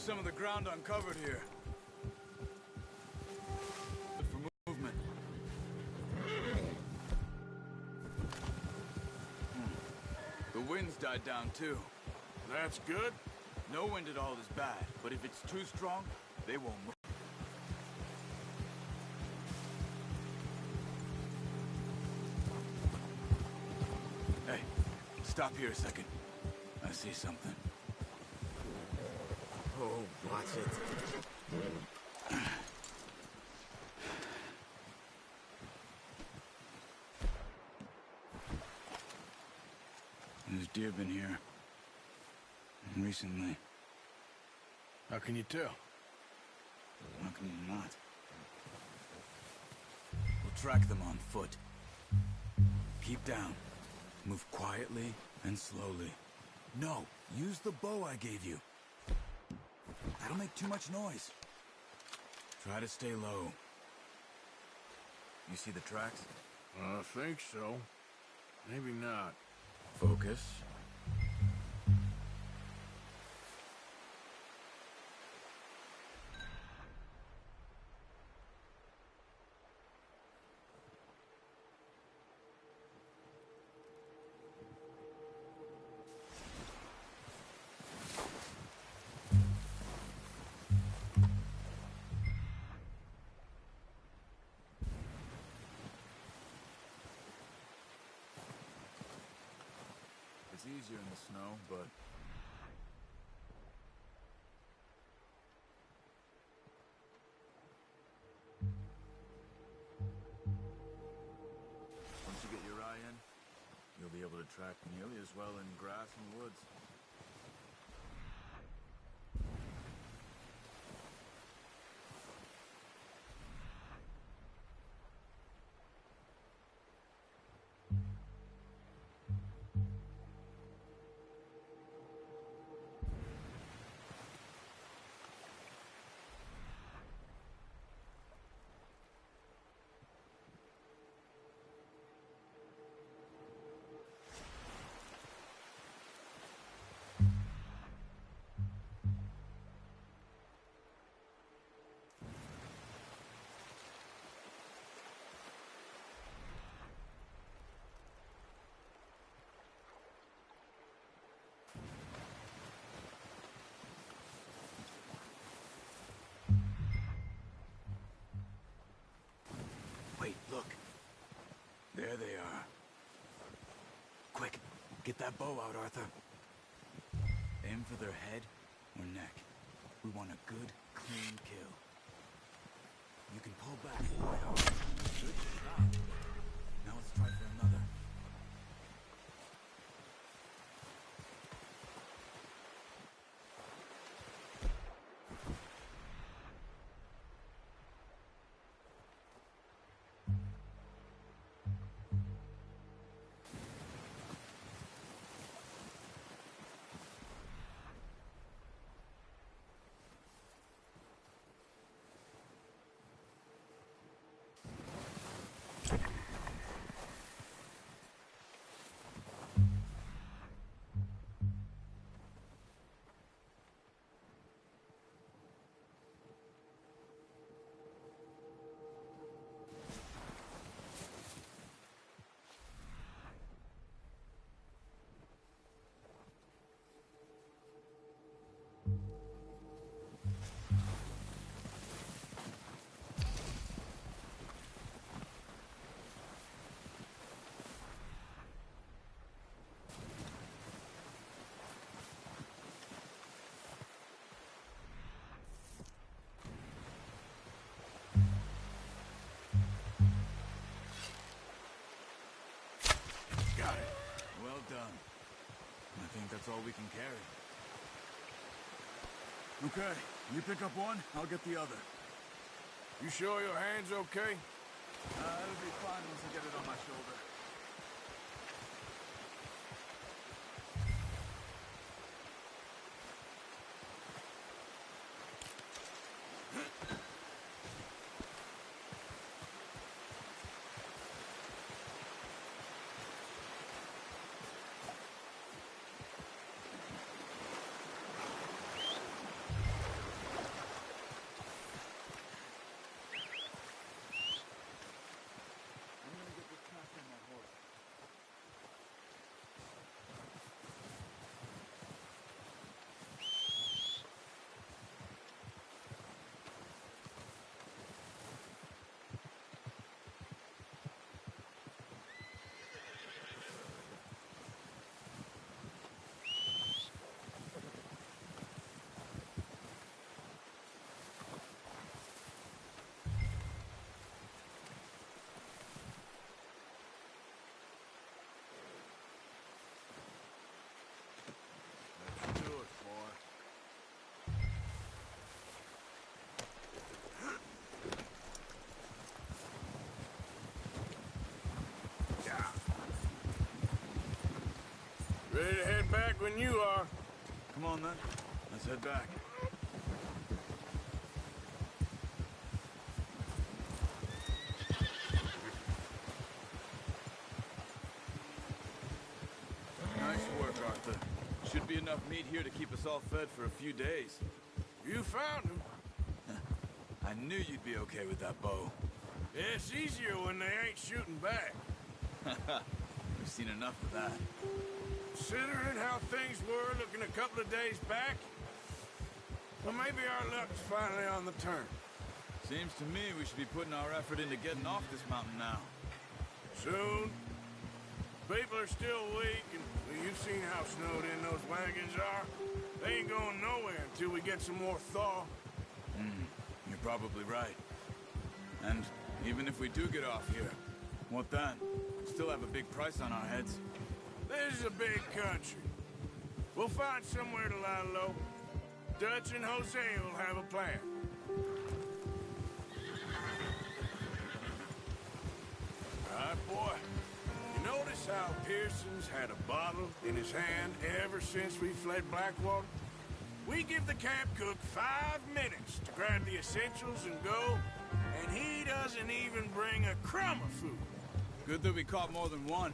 some of the ground uncovered here. Good for movement. The wind's died down too. That's good. No wind at all is bad, but if it's too strong, they won't move. Hey, stop here a second. I see something. Oh, watch it. There's deer been here. Recently. How can you tell? How can you not? We'll track them on foot. Keep down. Move quietly and slowly. No, use the bow I gave you. That'll make too much noise. Try to stay low. You see the tracks? I think so. Maybe not. Focus. It's easier in the snow, but... once you get your eye in, you'll be able to track nearly as well in grass and woods. Wait, look. There they are. Quick, get that bow out, Arthur. Aim for their head or neck. We want a good, clean kill. You can pull back quite hard. Good shot. Now let's try for another. Well done. I think that's all we can carry. Okay, you pick up one, I'll get the other. You sure your hand's okay? It'll be fine once I get it on my shoulder. Ready to head back when you are. Come on, then. Let's head back. Nice work, Arthur. Should be enough meat here to keep us all fed for a few days. You found him. I knew you'd be okay with that bow. Yeah, it's easier when they ain't shooting back. We've seen enough of that. Considering how things were looking a couple of days back, well, maybe our luck's finally on the turn. Seems to me we should be putting our effort into getting off this mountain now. Soon. People are still weak, and well, you've seen how snowed in those wagons are. They ain't going nowhere until we get some more thaw. You're probably right. And even if we do get off here, what then? We still have a big price on our heads. This is a big country. We'll find somewhere to lie low. Dutch and Jose will have a plan. All right, boy. You notice how Pearson's had a bottle in his hand ever since we fled Blackwater? We give the camp cook 5 minutes to grab the essentials and go, and he doesn't even bring a crumb of food. Good that we caught more than one.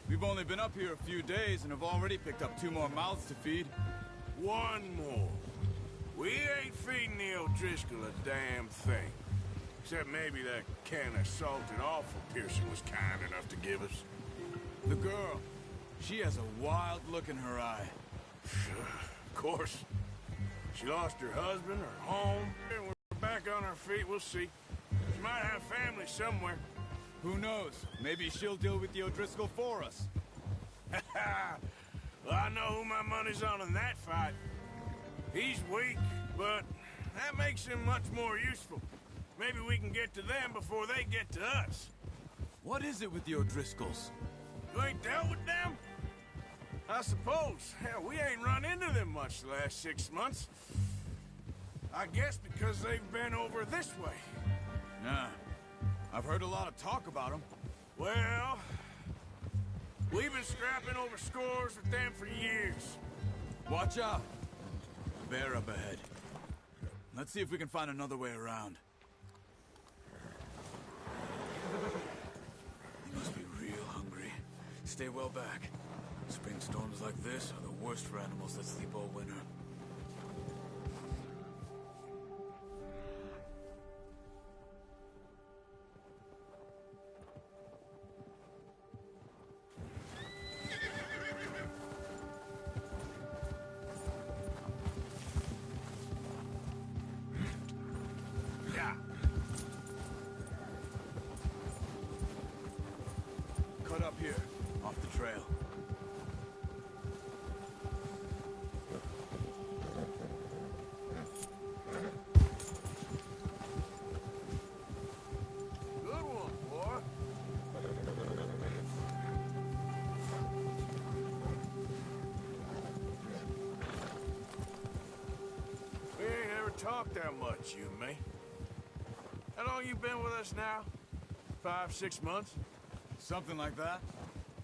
We've only been up here a few days and have already picked up 2 more mouths to feed. 1 more. We ain't feeding the O'Driscoll a damn thing. Except maybe that can of salted offal Pearson was kind enough to give us. The girl, she has a wild look in her eye. Of course. She lost her husband, her home. And we're back on our feet, we'll see. She might have family somewhere. Who knows? Maybe she'll deal with the O'Driscoll for us. Well, I know who my money's on in that fight. He's weak, but that makes him much more useful. Maybe we can get to them before they get to us. What is it with the O'Driscolls? You ain't dealt with them? I suppose. Hell, we ain't run into them much the last 6 months. I guess because they've been over this way. Nah. I've heard a lot of talk about them. Well, we've been scrapping over scores with them for years. Watch out. Bear up ahead. Let's see if we can find another way around. You must be real hungry. Stay well back. Spring storms like this are the worst for animals that sleep all winter. Cut up here, off the trail. Good one, boy. We ain't ever talked that much, you and me. How long you been with us now? 5, 6 months? Something like that?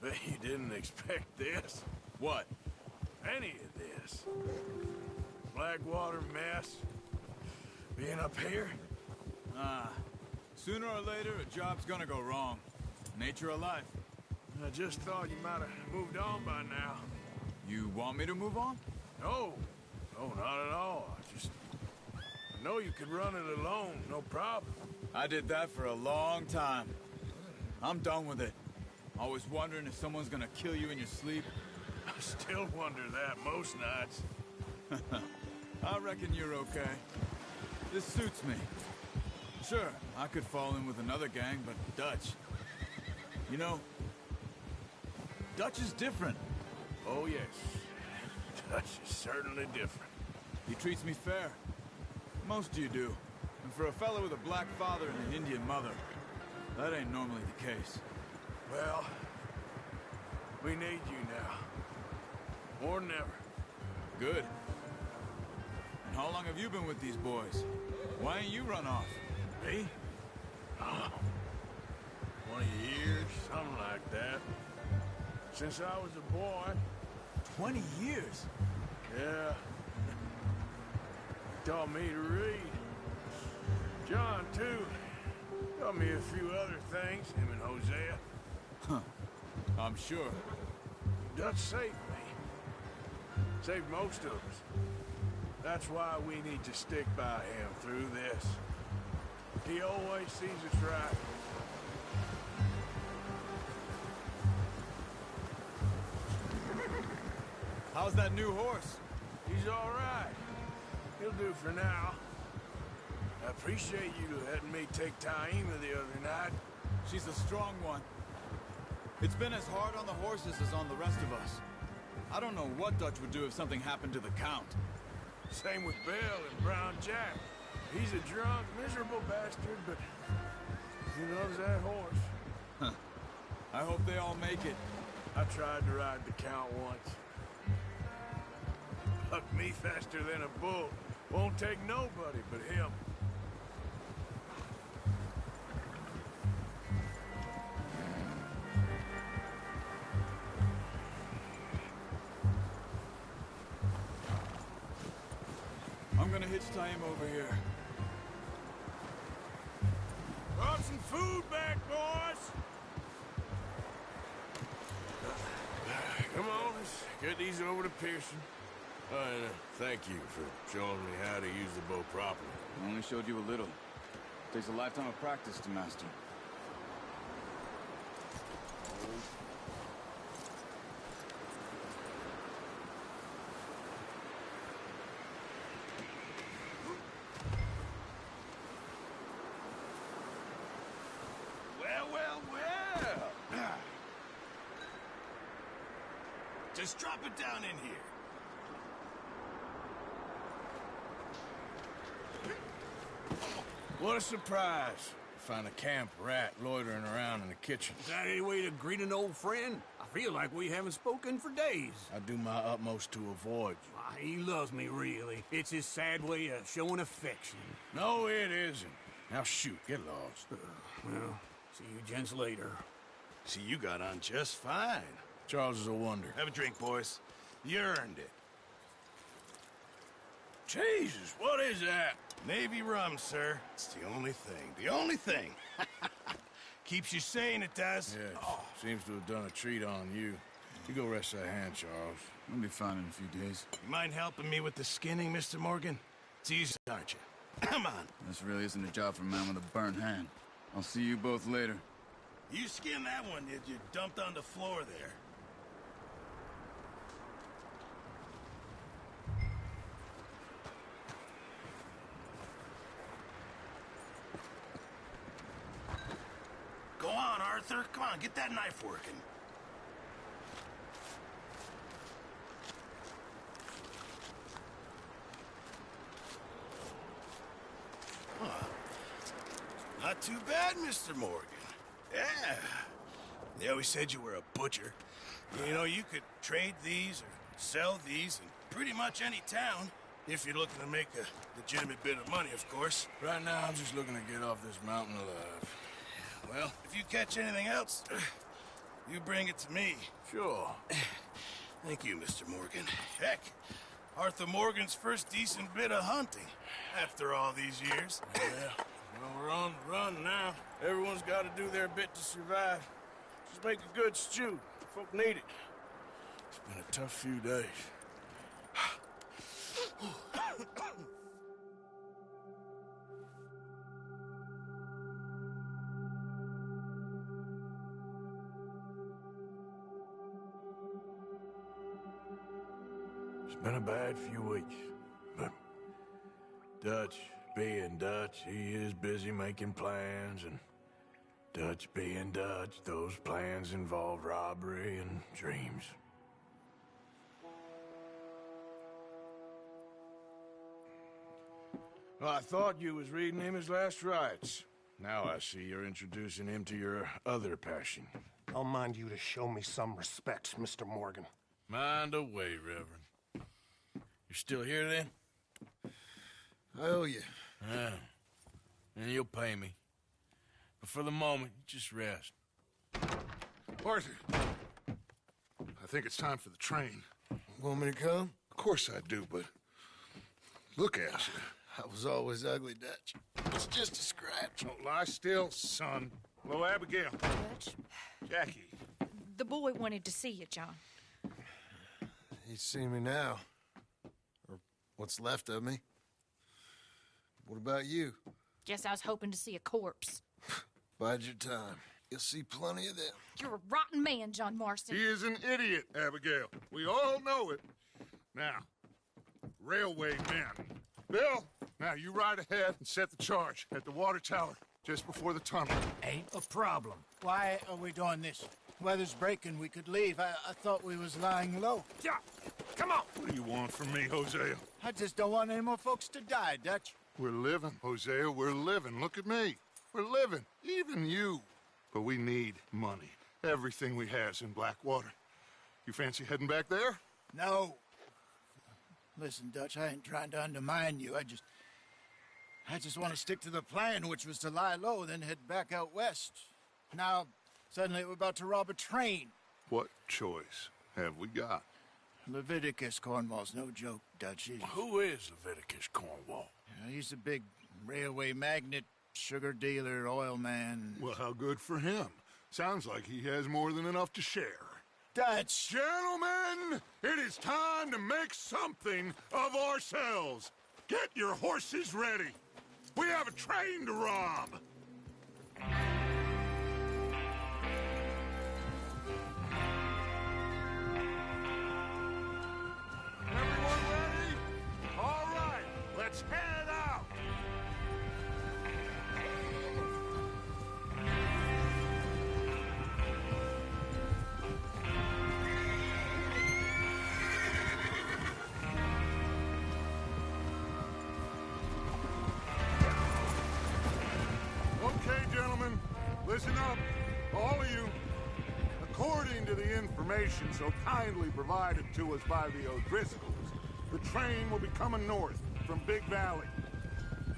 Bet you didn't expect this. What? Any of this. Blackwater mess. Being up here? Sooner or later, a job's gonna go wrong. Nature of life. I just thought you might have moved on by now. You want me to move on? No. No, not at all. I know you could run it alone, no problem. I did that for a long time. I'm done with it. Always wondering if someone's gonna kill you in your sleep. I still wonder that most nights. I reckon you're okay. This suits me. Sure, I could fall in with another gang, but Dutch... You know, Dutch is different. Oh, yes. Dutch is certainly different. He treats me fair. Most of you do. And for a fellow with a black father and an Indian mother, that ain't normally the case. Well, we need you now. More than ever. Good. And how long have you been with these boys? Why ain't you run off? Me? Oh, 20 years, something like that. Since I was a boy, 20 years? Yeah. Taught me to read. John, too. Taught me a few other things, him and Hosea. Huh. I'm sure. Dutch saved me. Saved most of us. That's why we need to stick by him through this. He always sees us right. How's that new horse? He's all right. He'll do for now. I appreciate you letting me take Taima the other night. She's a strong one. It's been as hard on the horses as on the rest of us. I don't know what Dutch would do if something happened to the Count. Same with Bill and Brown Jack. He's a drunk, miserable bastard, but he loves that horse. Huh. I hope they all make it. I tried to ride the Count once. Bucked me faster than a bull. Won't take nobody but him. I'm gonna hitch Taima over here. Brought some food back, boys! Come on, let's get these over to Pearson. And thank you for showing me how to use the bow properly. I only showed you a little. Takes a lifetime of practice to master. Well. Just drop it down in here. What a surprise. Find a camp rat loitering around in the kitchen. Is that any way to greet an old friend? I feel like we haven't spoken for days. I do my utmost to avoid you. Why, he loves me, really. It's his sad way of showing affection. No, it isn't. Now shoot, get lost. Well, see you gents later. See, you got on just fine. Charles is a wonder. Have a drink, boys. You earned it. Jesus, what is that? Navy rum, sir. It's the only thing. The only thing. Keeps you sane, it does. Yes, seems to have done a treat on you. You go rest that hand, Charles. I'll be fine in a few days. You mind helping me with the skinning, Mr. Morgan? It's easy, aren't you? Come on. This really isn't a job for a man with a burnt hand. I'll see you both later. You skinned that one that you dumped on the floor there. Go on, Arthur. Come on, get that knife working. Huh. Not too bad, Mr. Morgan. Yeah. They always said you were a butcher. You know, you could trade these or sell these in pretty much any town, if you're looking to make a legitimate bit of money, of course. Right now, I'm just looking to get off this mountain alive. Well, if you catch anything else, you bring it to me. Sure. Thank you, Mr. Morgan. Heck, Arthur Morgan's first decent bit of hunting after all these years. Yeah. Well, we're on the run now. Everyone's got to do their bit to survive. Just make a good stew. Folk need it. It's been a tough few days. It's been a bad few weeks, but Dutch being Dutch, he is busy making plans, and Dutch being Dutch, those plans involve robbery and dreams. Well, I thought you was reading him his last rites. Now I see you're introducing him to your other passion. I'll mind you to show me some respect, Mr. Morgan. Mind away, Reverend. You're still here, then? I owe you. Yeah. And you'll pay me. But for the moment, just rest. Arthur, I think it's time for the train. Want me to come? Of course I do, but look at you. I was always ugly, Dutch. It's just a scratch. Don't lie still, son. Hello, Abigail. Dutch, Jackie. the boy wanted to see you, John. He's seen me now. Or what's left of me. What about you? Guess I was hoping to see a corpse. Bide your time. You'll see plenty of them. You're a rotten man, John Marston. He is an idiot, Abigail. We all know it. Now, railway men. Bill, now you ride ahead and set the charge at the water tower just before the tunnel. Ain't a problem. Why are we doing this? Weather's breaking. We could leave. I thought we was lying low. Yeah, come on. What do you want from me, Hosea? I just don't want any more folks to die, Dutch. We're living, Hosea. We're living. Look at me. We're living. Even you. But we need money. Everything we has in Blackwater. You fancy heading back there? No. Listen, Dutch, I ain't trying to undermine you. I just want to stick to the plan, which was to lie low, then head back out west. Now, suddenly we're about to rob a train. What choice have we got? Leviticus Cornwall's no joke, Dutch. Who is Leviticus Cornwall? He's a big railway magnate, sugar dealer, oil man. Well, how good for him. Sounds like he has more than enough to share. Dutch! Gentlemen, it is time to make something of ourselves. Get your horses ready. We have a train to rob. Everyone ready? All right, let's head out. Okay, gentlemen, listen up, all of you. According to the information so kindly provided to us by the O'Driscolls, the train will be coming north from Big Valley.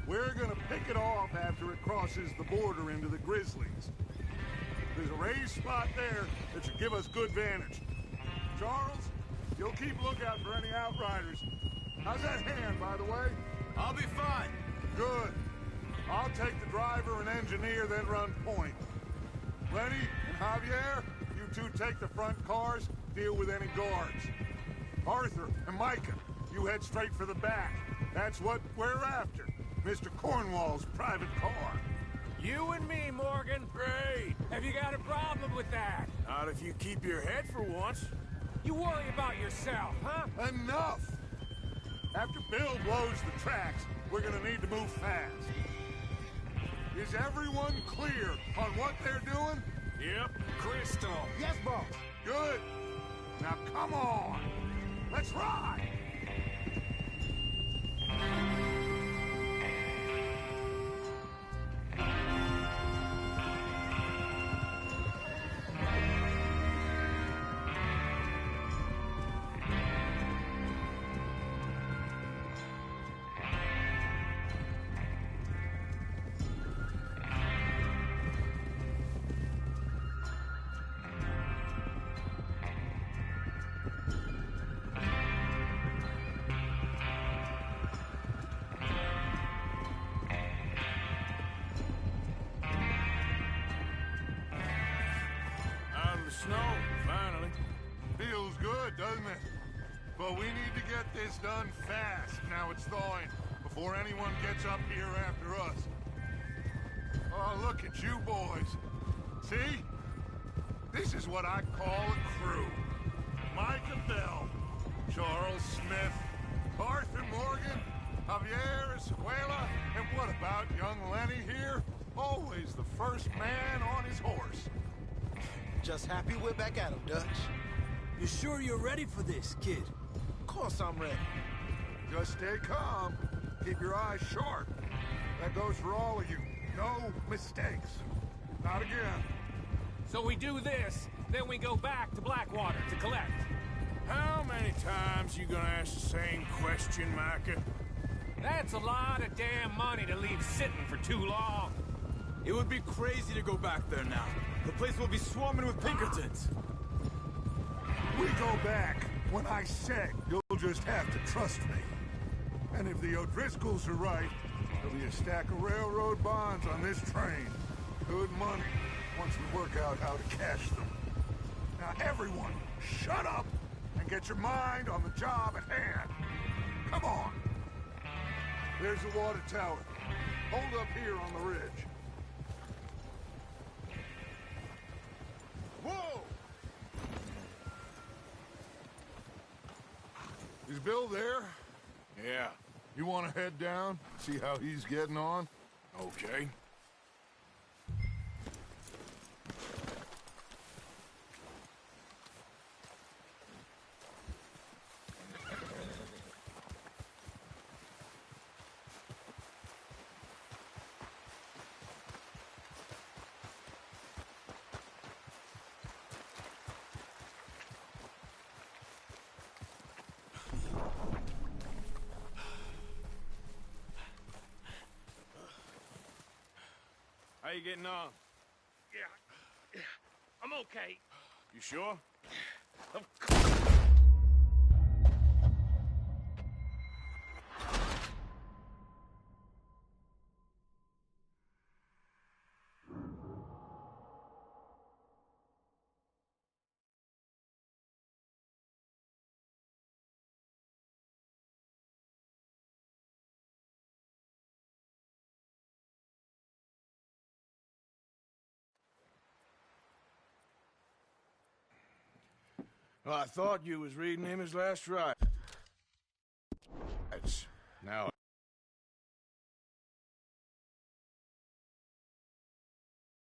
We're gonna pick it off after it crosses the border into the Grizzlies. There's a raised spot there that should give us good vantage. Charles, you'll keep lookout for any outriders. How's that hand, by the way? I'll be fine. Good. I'll take the driver and engineer, then run point. Lenny and Javier, you two take the front cars, deal with any guards. Arthur and Micah, you head straight for the back. That's what we're after. Mr. Cornwall's private car. You and me, Morgan. Great. Have you got a problem with that? Not if you keep your head for once. You worry about yourself, huh? Enough! After Bill blows the tracks, we're gonna need to move fast. Is everyone clear on what they're doing? Yep. Crystal. Yes, boss. Good. Now come on. Let's ride. Snow, finally. Feels good, doesn't it? But we need to get this done fast. Now it's thawing, before anyone gets up here after us. Oh, look at you boys. See? This is what I call a crew. Micah Bell, Charles Smith, Arthur Morgan, Javier Escuela, and what about young Lenny here? Always the first man on his horse. Just happy we're back at him, Dutch. You sure you're ready for this, kid? Of course I'm ready. Just stay calm. Keep your eyes sharp. That goes for all of you. No mistakes. Not again. So we do this, then we go back to Blackwater to collect. How many times you gonna ask the same question, Micah? That's a lot of damn money to leave sitting for too long. It would be crazy to go back there now. The place will be swarming with Pinkertons. We go back. when I said you'll just have to trust me. And if the O'Driscolls are right, there'll be a stack of railroad bonds on this train. Good money, once we work out how to cash them. Now everyone, shut up and get your mind on the job at hand. Come on. There's the water tower. Hold up here on the ridge. Whoa! Is Bill there? Yeah. You want to head down, see how he's getting on? Okay. How you getting on? Yeah, I'm okay. You sure? Well, I thought you was reading him his last ride.